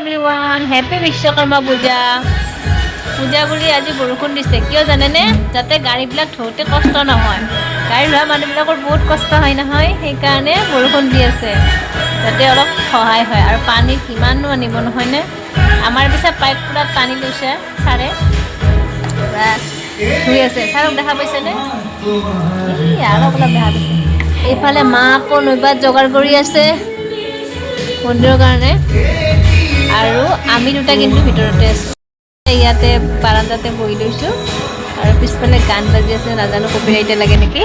Everyone happy Vishwakarma পূজা বুলি আজি বৰষুণ দিছে কিয় জানেনে যাতে গাড়ীবিলাক ধোতে কষ্ট নহয় গাড়ী লোৱা মানুহবিলাকৰ বহুত কষ্ট হয় নহয় সেইকাৰণে বৰষুণ দি আছে যাতে অলপ সহায় হয় আৰু পানী কিমাননো আনিব নহয়নে আমাৰ পিছে পাইপ পুৰা পানী লৈছে ছাৰে ধুই আছে ছাৰক দেখা পাইছেনে অলপ দেখা পাইছে এইফালে মা আকৌ নৈবাত যোগাৰ কৰি আছে মন্দিৰৰ কাৰণে আৰু আমি দুটা কিন্তু ভিতৰতে আছো ইয়াতে বাৰান্দাতে বহি লৈছো আৰু পিছফালে গান বাজি আছে নাজানো কপিৰাইট লাগে নেকি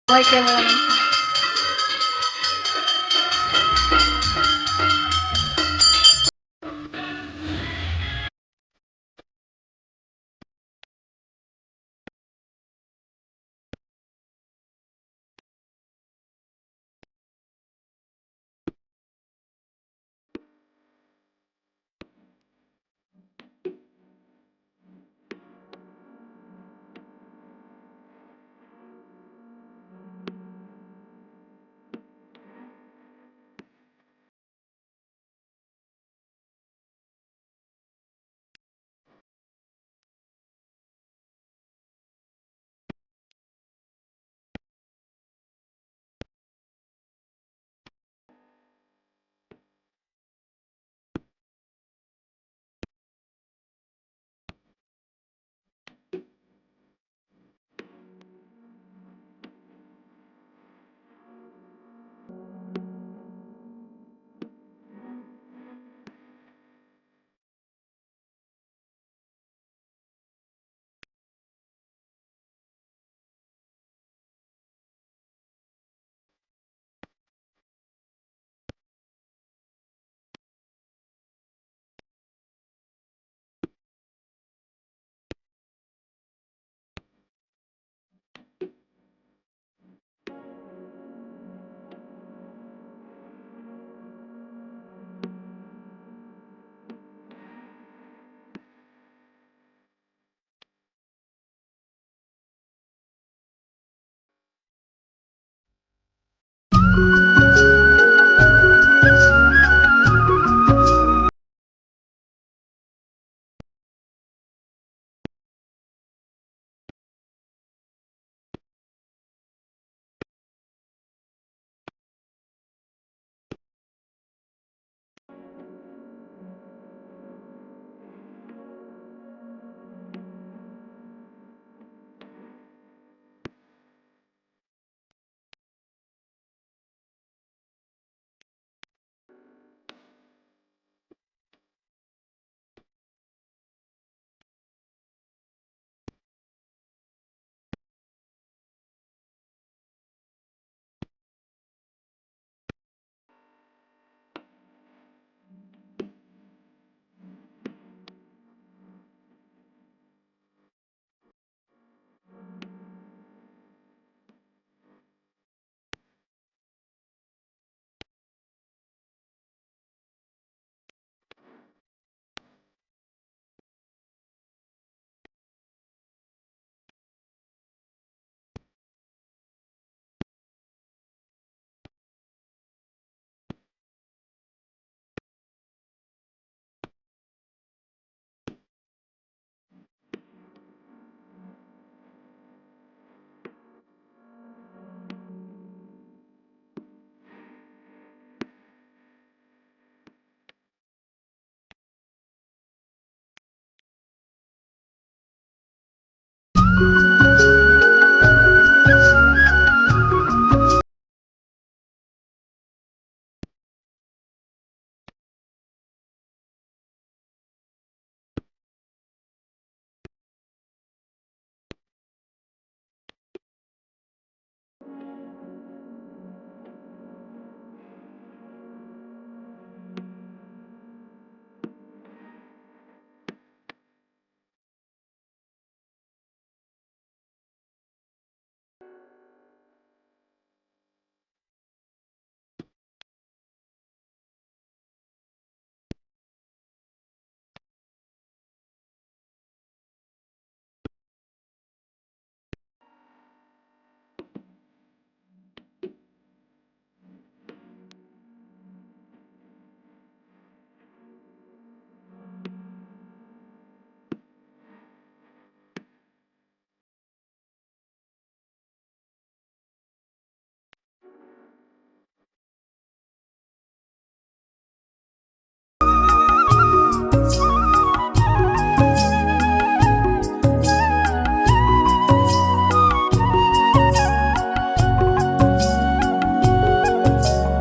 Vai, câmera.